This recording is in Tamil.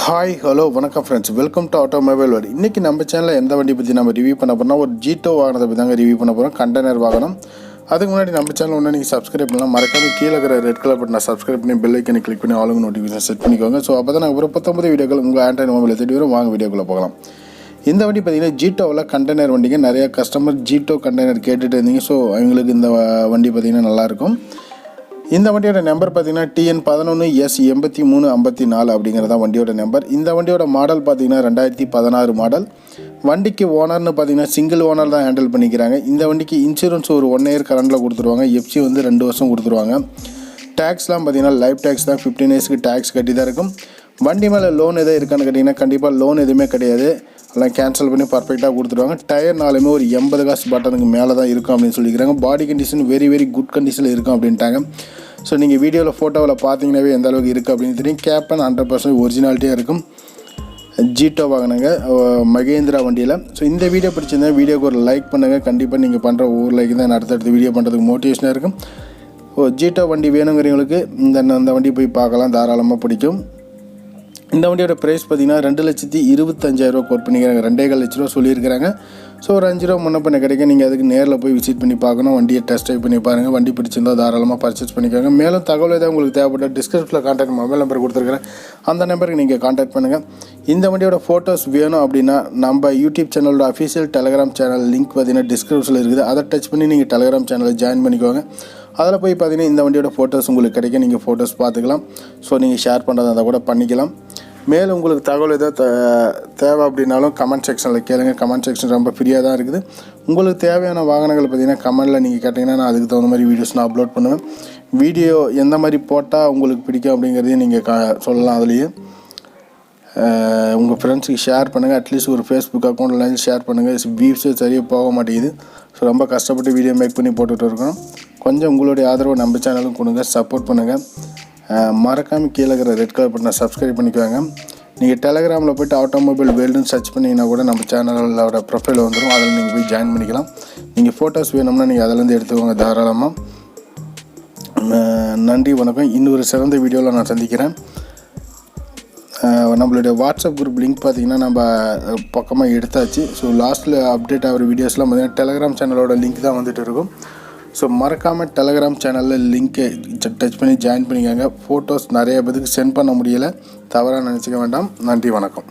ஹாய் ஹலோ வணக்கம் friends, welcome to automobile world. இன்றைக்கி நம்ம சேனலில் எந்த வண்டி பற்றி நம்ம ரிவ்யூ பண்ண போகிறோம்னா ஒரு ஜீட்டோ வாகனத்தை பற்றி தாங்க ரிவ்யூ பண்ண போகிறோம். கண்டெய்னர் வாகனம். அதுக்கு முன்னாடி நம்ம சேனல் ஒன்று நீங்கள் சப்ஸ்கிரைப் பண்ணலாம். மறக்காமல் கீழே இருக்கிற ரெட் கலர் பட்டனை சப்ஸ்கிரைப் பண்ணி பெல் ஐக்கனை கிளிக் பண்ணி ஆளுங்க நோட்டிஃபிகேஷன் செட் பண்ணிக்கோங்க. ஸோ அப்போ தான் நாங்கள் ஒரு 19 வீடியோக்கள் உங்கள் ஆண்ட்ராய்டு மொபைலில் தேடி வரும். வாங்க வீடியோக்குள்ளே போகலாம். இந்த வண்டி பார்த்திங்கன்னா ஜீட்டோவில் கண்டெய்னர் வண்டிங்க. நிறையா கஸ்டமர் ஜீட்டோ கண்டெய்னர் கேட்டுட்டு இருந்தீங்க. ஸோ அவங்களுக்கு இந்த வண்டி பார்த்திங்கன்னா நல்லாயிருக்கும். இந்த வண்டியோட நம்பர் பார்த்திங்கன்னா TN11S8354 அப்படிங்கிறதா வண்டியோட நம்பர். இந்த வண்டியோட மாடல் பார்த்திங்கன்னா 2016 மாடல். வண்டிக்கு ஓனர்னு பார்த்திங்கன்னா சிங்கிள் ஓனர் தான் ஹேண்டில் பண்ணிக்கிறாங்க. இந்த வண்டிக்கு இன்சூரன்ஸ் ஒரு 1 இயர் கரண்டில் கொடுத்துருவாங்க. எஃப்சி வந்து 2 வருஷம் கொடுத்துருவாங்க. டேக்ஸ்லாம் பார்த்திங்கன்னா லைஃப் டேக்ஸ் தான். 15 இயர்ஸ்க்கு டேக்ஸ் கட்டி தான் இருக்கும். வண்டி மேலே லோன் எதாவது இருக்கான்னு கேட்டிங்கன்னா கண்டிப்பாக லோன் எதுவுமே கிடையாது. எல்லாம் கேன்சல் பண்ணி பர்ஃபெக்டாக கொடுத்துருவாங்க. டயர்னாலுமே ஒரு 80 காசு பட்டனுக்கு மேலே தான் இருக்கும் அப்படின்னு சொல்லிக்கிறாங்க. பாடி கண்டிஷன் வெரி குட் கண்டிஷனில் இருக்கும் அப்படின்ட்டாங்க. ஸோ நீங்கள் வீடியோவில் ஃபோட்டோவில் பார்த்தீங்கன்னாவே எந்த அளவுக்கு இருக்குது அப்படின்னு தெரியும். கேப்பன் 100% ஒரிஜினாலிட்டியாக இருக்கும். ஜீட்டோ வாங்கினாங்க மகேந்திரா வண்டியில். ஸோ இந்த வீடியோ பிடிச்சிருந்தா வீடியோக்கு ஒரு லைக் பண்ணுங்கள். கண்டிப்பாக நீங்கள் பண்ணுற ஒவ்வொரு லைக் தான் அடுத்தடுத்து வீடியோ பண்ணுறதுக்கு மோட்டிவேஷனாக இருக்கும். ஜீட்டோ வண்டி வேணுங்கிறவங்களுக்கு இந்த வண்டி போய் பார்க்கலாம், தாராளமாக பிடிக்கும். இந்த வண்டியோட ப்ரைஸ் பார்த்திங்கன்னா 2,25,000 கோட் பண்ணிக்கிறாங்க. 2.25 லட்ச ரூபா சொல்லியிருக்கிறாங்க. ஸோ ஒரு 5 ரூபா முன்ன பண்ண கிடைக்கும். நீங்கள் அதுக்கு நேரில் போய் விசிட் பண்ணி பார்க்கணும். வண்டியை டெஸ்ட் ட்ரைவ் பண்ணி பாருங்கள். வண்டி பிடிச்சிருந்தால் தாராளமாக பர்ச்சேஸ் பண்ணிக்கோங்க. மேலும் தகவல் ஏதாவது உங்களுக்கு தேவைப்பட்ட டிஸ்கிரிப்ஷனில் கான்டாக்ட் மொபைல் நம்பர் கொடுத்துருக்குறேன். அந்த நம்பருக்கு நீங்கள் கான்டாக்ட் பண்ணுங்கள். இந்த வண்டியோட ஃபோட்டோஸ் வேணும் அப்படின்னா நம்ம யூடியூப் சேனலோட அஃபிஷியல் டெலகிராம் சேனல் லிங்க் பார்த்திங்கன்னா டிஸ்கிரிப்ஷனில் இருக்குது. அதை டச் பண்ணி நீங்கள் டெலகிராம் சேனலில் ஜாயின் பண்ணிக்கோங்க. அதில் போய் பார்த்தீங்கன்னா இந்த வண்டியோட ஃபோட்டோஸ் உங்களுக்கு கிடைக்கும். நீங்கள் ஃபோட்டோஸ் பார்த்துக்கலாம். ஸோ நீங்கள் ஷேர் பண்ணுறதா இருந்தால் கூட பண்ணிக்கலாம். மேலும் உங்களுக்கு தகவல் எதாவது தேவை அப்படின்னாலும் கமெண்ட் செக்ஷனில் கேளுங்க. கமெண்ட் செக்ஷன் ரொம்ப ஃப்ரீயாக தான் இருக்குது. உங்களுக்கு தேவையான வாகனங்கள் பார்த்திங்கன்னா கமெண்டில் நீங்கள் கேட்டிங்கன்னா நான் அதுக்கு தகுந்த மாதிரி வீடியோஸ் நான் அப்லோட் பண்ணுவேன். வீடியோ எந்த மாதிரி போட்டால் உங்களுக்கு பிடிக்கும் அப்படிங்கிறதையும் நீங்கள் சொல்லலாம். அதுலேயே உங்கள் ஃப்ரெண்ட்ஸுக்கு ஷேர் பண்ணுங்கள். அட்லீஸ்ட் ஒரு ஃபேஸ்புக் அக்கௌண்ட்டில் ஷேர் பண்ணுங்கள். வியூஸே சரியாக போக மாட்டேங்குது. ஸோ ரொம்ப கஷ்டப்பட்டு வீடியோ மேக் பண்ணி போட்டுகிட்டு இருக்கோம். கொஞ்சம் உங்களுடைய ஆதரவு நம்ம சேனலும் கொடுங்க, சப்போர்ட் பண்ணுங்கள். மறக்காமல் கீழே இருக்கிற ரெட் கலர் பட்டனை சப்ஸ்கிரைப் பண்ணிக்குவாங்க. நீங்கள் டெலகிராமில் போய்ட்டு ஆட்டோமொபைல் வேர்ல்டுன்னு சர்ச் பண்ணிங்கன்னா கூட நம்ம சேனலோட ப்ரொஃபைல் வந்துடும். அதில் நீங்கள் போய் ஜாயின் பண்ணிக்கலாம். நீங்கள் ஃபோட்டோஸ் வேணும்னா நீங்கள் அதிலேருந்து எடுத்துக்கோங்க தாராளமாக. நன்றி, வணக்கம். இன்னொரு சிறந்த வீடியோவில் நான் சந்திக்கிறேன். நம்மளுடைய வாட்ஸ்அப் குரூப் லிங்க் பார்த்திங்கன்னா நம்ம பக்கமாக எடுத்தாச்சு. ஸோ லாஸ்ட்டில் அப்டேட் ஆகிற வீடியோஸ்லாம் பார்த்திங்கன்னா டெலகிராம் சேனலோட லிங்க் தான் வந்துட்டு இருக்கும். ஸோ மறக்காமல் டெலகிராம் சேனலில் லிங்க்கை டச் பண்ணி ஜாயின் பண்ணிக்கோங்க. ஃபோட்டோஸ் நிறைய பேருக்கு சென்ட் பண்ண முடியலை, தவறாக நினச்சிக்க வேண்டாம். நன்றி, வணக்கம்.